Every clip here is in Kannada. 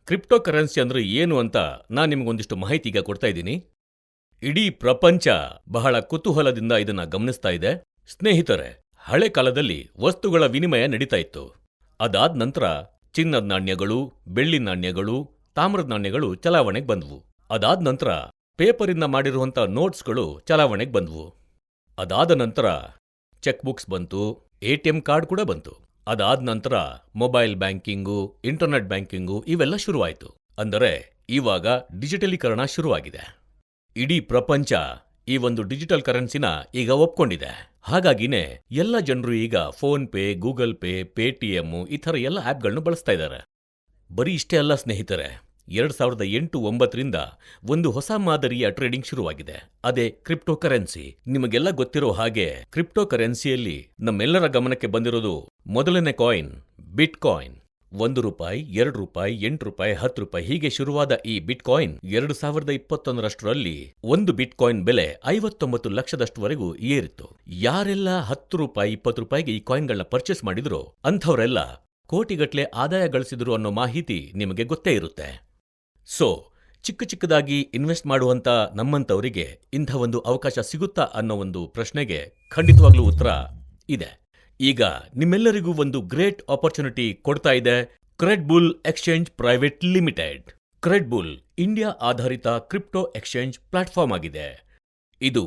ಕ್ರಿಪ್ಟೋ ಕರೆನ್ಸಿ ಅಂದ್ರೆ ಏನು ಅಂತ ನಾನು ನಿಮಗೊಂದಿಷ್ಟು ಮಾಹಿತಿ ಈಗ ಕೊಡ್ತಾ ಇದ್ದೀನಿ. ಇಡೀ ಪ್ರಪಂಚ ಬಹಳ ಕುತೂಹಲದಿಂದ ಇದನ್ನ ಗಮನಿಸ್ತಾ ಇದೆ. ಸ್ನೇಹಿತರೆ, ಹಳೆ ಕಾಲದಲ್ಲಿ ವಸ್ತುಗಳ ವಿನಿಮಯ ನಡೀತಾ ಇತ್ತು. ಅದಾದ ನಂತರ ಚಿನ್ನದ ನಾಣ್ಯಗಳು, ಬೆಳ್ಳಿ ನಾಣ್ಯಗಳು, ತಾಮ್ರದ ನಾಣ್ಯಗಳು ಚಲಾವಣೆಗೆ ಬಂದ್ವು. ಅದಾದ ನಂತರ ಪೇಪರಿಂದ ಮಾಡಿರುವಂಥ ನೋಟ್ಸ್ಗಳು ಚಲಾವಣೆಗೆ ಬಂದ್ವು. ಅದಾದ ನಂತರ ಚೆಕ್ ಬುಕ್ಸ್ ಬಂತು, ATM ಕಾರ್ಡ್ ಕೂಡ ಬಂತು. ಅದಾದ ನಂತರ ಮೊಬೈಲ್ ಬ್ಯಾಂಕಿಂಗು, ಇಂಟರ್ನೆಟ್ ಬ್ಯಾಂಕಿಂಗು ಇವೆಲ್ಲ ಶುರುವಾಯಿತು. ಅಂದರೆ ಇವಾಗ ಡಿಜಿಟಲೀಕರಣ ಶುರುವಾಗಿದೆ. ಇಡೀ ಪ್ರಪಂಚ ಈ ಒಂದು ಡಿಜಿಟಲ್ ಕರೆನ್ಸಿನ ಈಗ ಒಪ್ಕೊಂಡಿದೆ. ಹಾಗಾಗಿನೇ ಎಲ್ಲ ಜನರು ಈಗ phone pay, Google pay, Paytm ಈ ಥರ ಎಲ್ಲ ಆ್ಯಪ್ಗಳನ್ನು ಬಳಸ್ತಾ ಇದ್ದಾರೆ. ಬರೀ ಇಷ್ಟೇ ಅಲ್ಲ ಸ್ನೇಹಿತರೆ, 2008-9ರಿಂದ ಒಂದು ಹೊಸ ಮಾದರಿಯ ಟ್ರೇಡಿಂಗ್ ಶುರುವಾಗಿದೆ. ಅದೇ ಕ್ರಿಪ್ಟೋ ಕರೆನ್ಸಿ. ನಿಮಗೆಲ್ಲ ಗೊತ್ತಿರೋ ಹಾಗೆ ಕ್ರಿಪ್ಟೋ ಕರೆನ್ಸಿಯಲ್ಲಿ ನಮ್ಮೆಲ್ಲರ ಗಮನಕ್ಕೆ ಬಂದಿರೋದು ಮೊದಲನೇ ಕಾಯಿನ್ ಬಿಟ್ ಕಾಯಿನ್. ₹1, ₹2, ₹8, ₹10 ಹೀಗೆ ಶುರುವಾದ ಈ ಬಿಟ್ ಕಾಯಿನ್ 2021ರಷ್ಟರಲ್ಲಿ ಒಂದು ಬಿಟ್ ಕಾಯಿನ್ ಬೆಲೆ 59 ಲಕ್ಷದಷ್ಟುವರೆಗೂ ಏರಿತ್ತು. ಯಾರೆಲ್ಲ ₹10, ₹20ಗೆ ಈ ಕಾಯಿನ್ಗಳನ್ನ ಪರ್ಚೇಸ್ ಮಾಡಿದ್ರೋ ಅಂಥವರೆಲ್ಲ ಕೋಟಿಗಟ್ಲೆ ಆದಾಯ ಗಳಿಸಿದ್ರು ಅನ್ನೋ ಮಾಹಿತಿ ನಿಮಗೆ ಗೊತ್ತೇ ಇರುತ್ತೆ. ಸೊ ಚಿಕ್ಕದಾಗಿ ಇನ್ವೆಸ್ಟ್ ಮಾಡುವಂತ ನಮ್ಮಂಥವರಿಗೆ ಇಂಥ ಒಂದು ಅವಕಾಶ ಸಿಗುತ್ತಾ ಅನ್ನೋ ಒಂದು ಪ್ರಶ್ನೆಗೆ ಖಂಡಿತವಾಗ್ಲೂ ಉತ್ತರ ಇದೆ. ಈಗ ನಿಮ್ಮೆಲ್ಲರಿಗೂ ಒಂದು ಗ್ರೇಟ್ ಆಪರ್ಚುನಿಟಿ ಕೊಡ್ತಾ ಇದೆ ಕ್ರೆಡ್ಬುಲ್ ಎಕ್ಸ್ಚೇಂಜ್ ಪ್ರೈವೇಟ್ ಲಿಮಿಟೆಡ್. ಕ್ರೆಡ್ಬುಲ್ ಇಂಡಿಯಾ ಆಧಾರಿತ ಕ್ರಿಪ್ಟೋ ಎಕ್ಸ್ಚೇಂಜ್ ಪ್ಲಾಟ್ಫಾರ್ಮ್ ಆಗಿದೆ. ಇದು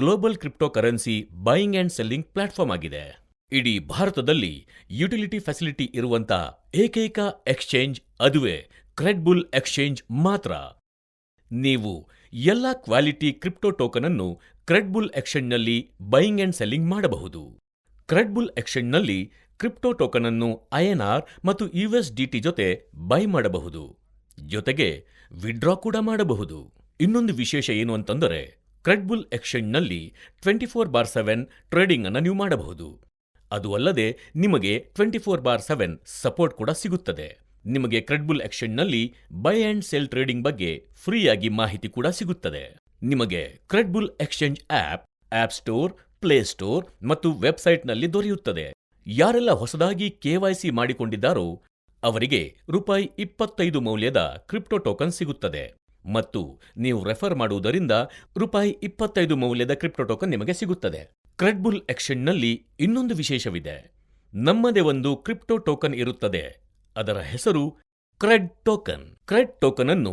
global crypto currency buying and selling platform ಆಗಿದೆ. ಇಡೀ ಭಾರತದಲ್ಲಿ ಯುಟಿಲಿಟಿ ಫೆಸಿಲಿಟಿ ಇರುವಂತ ಏಕೈಕ ಎಕ್ಸ್ಚೇಂಜ್ ಅದುವೇ ಕ್ರೆಡ್ಬುಲ್ ಎಕ್ಸ್ಚೇಂಜ್ ಮಾತ್ರ. ನೀವು ಎಲ್ಲ ಕ್ವಾಲಿಟಿ ಕ್ರಿಪ್ಟೋ ಟೋಕನ್ ಅನ್ನು ಕ್ರೆಡ್ಬುಲ್ ಎಕ್ಸ್ಚೇಂಜ್ನಲ್ಲಿ ಬೈಯಿಂಗ್ ಅಂಡ್ ಸೆಲ್ಲಿಂಗ್ ಮಾಡಬಹುದು. ಕ್ರೆಡ್ಬುಲ್ ಎಕ್ಸ್ಚೇಂಜ್ನಲ್ಲಿ ಕ್ರಿಪ್ಟೋ ಟೋಕನ್ ಅನ್ನು INR ಮತ್ತು USDT ಜೊತೆ ಬೈ ಮಾಡಬಹುದು. ಜೊತೆಗೆ ವಿಡ್ರಾ ಕೂಡ ಮಾಡಬಹುದು. ಇನ್ನೊಂದು ವಿಶೇಷ ಏನು ಅಂತಂದರೆ ಕ್ರೆಡ್ಬುಲ್ ಎಕ್ಸ್ಚೇಂಜ್ನಲ್ಲಿ 24/7 ಟ್ರೇಡಿಂಗ್ ಅನ್ನು ನೀವು ಮಾಡಬಹುದು. ಅದು ಅಲ್ಲದೆ ನಿಮಗೆ 24/7 ಸಪೋರ್ಟ್ ಕೂಡ ಸಿಗುತ್ತದೆ. ನಿಮಗೆ ಕ್ರೆಡ್ಬುಲ್ ಎಕ್ಸ್ಚೇಂಜ್ನಲ್ಲಿ ಬೈ ಅಂಡ್ ಸೆಲ್ ಟ್ರೇಡಿಂಗ್ ಬಗ್ಗೆ ಫ್ರೀಯಾಗಿ ಮಾಹಿತಿ ಕೂಡ ಸಿಗುತ್ತದೆ. ನಿಮಗೆ ಕ್ರೆಡ್ಬುಲ್ exchange app store, play store ಮತ್ತು ವೆಬ್ಸೈಟ್ನಲ್ಲಿ ದೊರೆಯುತ್ತದೆ. ಯಾರೆಲ್ಲ ಹೊಸದಾಗಿ KYC ಮಾಡಿಕೊಂಡಿದ್ದಾರೋ ಅವರಿಗೆ ₹25 ಮೌಲ್ಯದ ಕ್ರಿಪ್ಟೋ ಟೋಕನ್ ಸಿಗುತ್ತದೆ ಮತ್ತು ನೀವು ರೆಫರ್ ಮಾಡುವುದರಿಂದ ₹25 ಮೌಲ್ಯದ ಕ್ರಿಪ್ಟೋ ಟೋಕನ್ ನಿಮಗೆ ಸಿಗುತ್ತದೆ. ಕ್ರೆಡ್ಬುಲ್ ಎಕ್ಸ್ಚೇಂಜ್ನಲ್ಲಿ ಇನ್ನೊಂದು ವಿಶೇಷವಿದೆ. ನಮ್ಮದೇ ಒಂದು ಕ್ರಿಪ್ಟೋ ಟೋಕನ್ ಇರುತ್ತದೆ. ಅದರ ಹೆಸರು ಕ್ರೆಡ್ ಟೋಕನ್. ಕ್ರೆಡ್ ಟೋಕನ್ ಅನ್ನು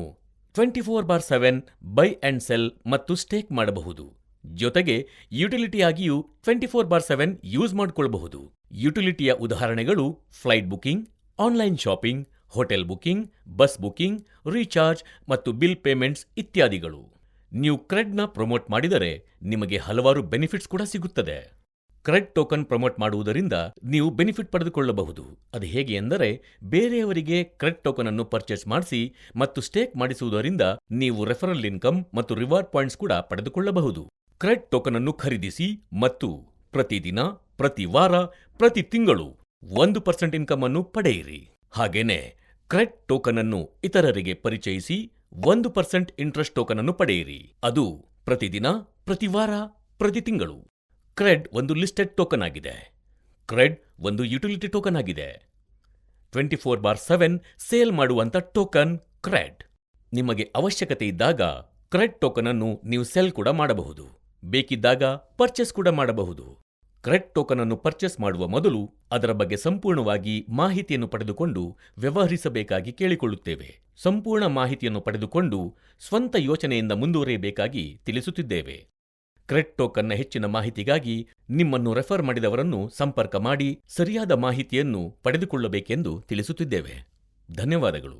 24/7 ಬೈ ಅಂಡ್ ಸೆಲ್ ಮತ್ತು ಸ್ಟೇಕ್ ಮಾಡಬಹುದು. ಜೊತೆಗೆ ಯುಟಿಲಿಟಿಯಾಗಿಯೂ 24/7 ಯೂಸ್ ಮಾಡಿಕೊಳ್ಳಬಹುದು. ಯುಟಿಲಿಟಿಯ ಉದಾಹರಣೆಗಳು flight booking, online shopping, hotel booking, bus booking, recharge ಮತ್ತು ಬಿಲ್ ಪೇಮೆಂಟ್ಸ್ ಇತ್ಯಾದಿಗಳು. ನೀವು ಕ್ರೆಡ್ನ ಪ್ರಮೋಟ್ ಮಾಡಿದರೆ ನಿಮಗೆ ಹಲವಾರು ಬೆನಿಫಿಟ್ಸ್ ಕೂಡ ಸಿಗುತ್ತದೆ. ಕ್ರೆಡ್ ಟೋಕನ್ ಪ್ರಮೋಟ್ ಮಾಡುವುದರಿಂದ ನೀವು ಬೆನಿಫಿಟ್ ಪಡೆದುಕೊಳ್ಳಬಹುದು. ಅದು ಹೇಗೆ ಎಂದರೆ ಬೇರೆಯವರಿಗೆ ಕ್ರೆಡ್ ಟೋಕನ್ ಅನ್ನು ಪರ್ಚೇಸ್ ಮಾಡಿಸಿ ಮತ್ತು ಸ್ಟೇಕ್ ಮಾಡಿಸುವುದರಿಂದ ನೀವು ರೆಫರಲ್ ಇನ್ಕಮ್ ಮತ್ತು ರಿವಾರ್ಡ್ ಪಾಯಿಂಟ್ಸ್ ಕೂಡ ಪಡೆದುಕೊಳ್ಳಬಹುದು. ಕ್ರೆಡ್ ಟೋಕನ್ ಅನ್ನು ಖರೀದಿಸಿ ಮತ್ತು ಪ್ರತಿದಿನ, ಪ್ರತಿ ವಾರ, ಪ್ರತಿ ತಿಂಗಳು 1% ಇನ್ಕಮ್ ಅನ್ನು ಪಡೆಯಿರಿ. ಹಾಗೇನೆ ಕ್ರೆಡ್ ಟೋಕನ್ ಅನ್ನು ಇತರರಿಗೆ ಪರಿಚಯಿಸಿ 1% ಇಂಟ್ರೆಸ್ಟ್ ಟೋಕನ್ ಅನ್ನು ಪಡೆಯಿರಿ. ಅದು ಪ್ರತಿದಿನ, ಪ್ರತಿ ವಾರ, ಪ್ರತಿ ತಿಂಗಳು. ಕ್ರೆಡ್ ಒಂದು ಲಿಸ್ಟೆಡ್ ಟೋಕನ್ ಆಗಿದೆ. ಕ್ರೆಡ್ ಒಂದು ಯುಟಿಲಿಟಿ ಟೋಕನ್ ಆಗಿದೆ. 24/7 ಸೇಲ್ ಮಾಡುವಂತ ಟೋಕನ್ ಕ್ರೆಡ್. ನಿಮಗೆ ಅವಶ್ಯಕತೆ ಇದ್ದಾಗ ಕ್ರೆಡ್ ಟೋಕನ್ ಅನ್ನು ನೀವು ಸೆಲ್ ಕೂಡ ಮಾಡಬಹುದು. ಬೇಕಿದ್ದಾಗ ಪರ್ಚೇಸ್ ಕೂಡ ಮಾಡಬಹುದು. ಕ್ರೆಡ್ ಟೋಕನ್ ಅನ್ನು ಪರ್ಚೇಸ್ ಮಾಡುವ ಮೊದಲು ಅದರ ಬಗ್ಗೆ ಸಂಪೂರ್ಣವಾಗಿ ಮಾಹಿತಿಯನ್ನು ಪಡೆದುಕೊಂಡು ವ್ಯವಹರಿಸಬೇಕಾಗಿ ಕೇಳಿಕೊಳ್ಳುತ್ತೇವೆ. ಸಂಪೂರ್ಣ ಮಾಹಿತಿಯನ್ನು ಪಡೆದುಕೊಂಡು ಸ್ವಂತ ಯೋಚನೆಯಿಂದ ಮುಂದುವರಿಯಬೇಕಾಗಿ ತಿಳಿಸುತ್ತಿದ್ದೇವೆ. ಕ್ರೆಡ್ ಟೋಕನ್ನ ಹೆಚ್ಚಿನ ಮಾಹಿತಿಗಾಗಿ ನಿಮ್ಮನ್ನು ರೆಫರ್ ಮಾಡಿದವರನ್ನು ಸಂಪರ್ಕ ಮಾಡಿ ಸರಿಯಾದ ಮಾಹಿತಿಯನ್ನು ಪಡೆದುಕೊಳ್ಳಬೇಕೆಂದು ತಿಳಿಸುತ್ತಿದ್ದೇವೆ. ಧನ್ಯವಾದಗಳು.